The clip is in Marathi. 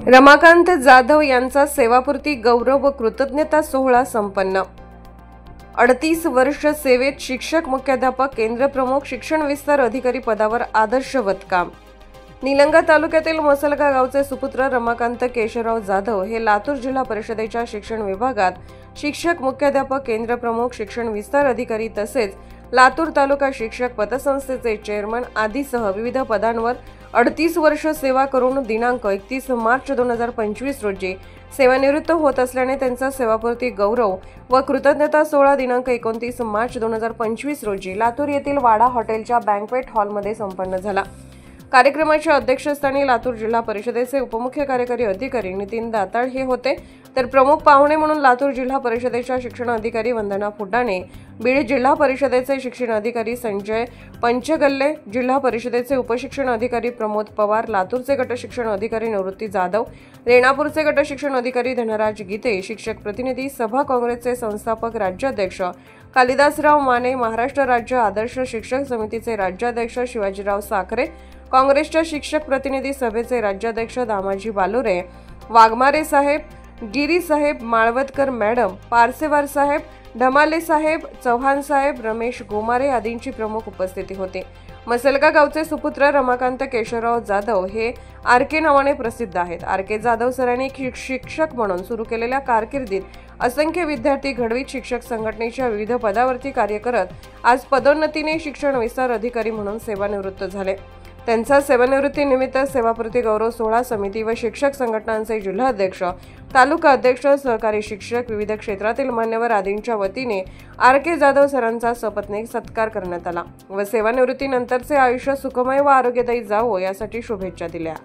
रमाकांत जाधव यांचा सेवापूर्ती गौरव व कृतज्ञता सोहळा संपन्न। 38 वर्ष सेवेत शिक्षक, मुख्याध्यापक, केंद्र प्रमुख, शिक्षण विस्तार अधिकारी पदावर आदर्शवत काम। निलंगा तालुक्यातील मसलगा गावचे सुपुत्र रमाकांत केशवराव जाधव हे लातूर जिल्हा परिषदेच्या शिक्षण विभागात शिक्षक, मुख्याध्यापक, केंद्र प्रमुख, शिक्षण विस्तार अधिकारी तसेच लातूर तालुका शिक्षक पतसंस्थेचे चेअरमन आदीसह विविध पदांवर 38 वर्ष सेवा करून दिनांक 31 मार्च 2025 रोजी सेवानिवृत्त होत असल्याने त्यांचा सेवापूर्ती गौरव व कृतज्ञता सोहळा दिनांक 29 मार्च 2025 रोजी लातूर येथील वाडा हॉटेलच्या बँक्वेट हॉलमध्ये संपन्न झाला। कार्यक्रमाच्या अध्यक्षस्थानी लातूर जिल्हा परिषदेचे उपमुख्य कार्यकारी अधिकारी नितीन दाताळ हे होते, तर प्रमुख पाहुणे म्हणून लातूर जिल्हा परिषदेच्या शिक्षण अधिकारी वंदना फुटाणे, बीड जिल्हा परिषदेचे शिक्षण अधिकारी संजय पंचगल्ले, जिल्हा परिषदेचे उपशिक्षण अधिकारी प्रमोद पवार, लातूरचे गट शिक्षण अधिकारी निवृत्ती जाधव, रेणापूरचे गट शिक्षण अधिकारी धनराज गीते, शिक्षक प्रतिनिधी, सभा काँग्रेसचे संस्थापक राज्याध्यक्ष कालिदासराव माने, महाराष्ट्र राज्य आदर्श शिक्षक समितीचे राज्याध्यक्ष शिवाजीराव साखरे, काँग्रेसच्या शिक्षक प्रतिनिधी सभेचे राज्याध्यक्ष दामाजी बालोरे, वाघमारे साहेब, गिरी साहेब, माळवतकर मॅडम, पारसेवार साहेब, ढमाले साहेब, चव्हाण साहेब, रमेश गोमारे आदींची प्रमुख उपस्थिती होती। मसलगा गावचे सुपुत्र रमाकांत केशवराव जाधव हे आरके नावाने प्रसिद्ध आहेत। आरके जाधव सरांनी शिक्षक म्हणून सुरू केलेल्या कारकिर्दीत असंख्य विद्यार्थी घडवीत शिक्षक संघटनेच्या विविध पदावरती कार्य करत आज पदोन्नतीने शिक्षण विस्तार अधिकारी म्हणून सेवानिवृत्त झाले। त्यांचा सेवानिवृत्तीनिमित्त सेवापूर्ती गौरव सोहळा समिती व शिक्षक संघटनांचे जिल्हाध्यक्ष, तालुका अध्यक्ष, सहकारी शिक्षक, विविध क्षेत्रातील मान्यवर आदींच्या वतीने आरके जाधव सरांचा सपत्नीक सत्कार करण्यात आला व सेवानिवृत्तीनंतरचे आयुष्य सुखमय व आरोग्यदायी जावो यासाठी शुभेच्छा दिल्या।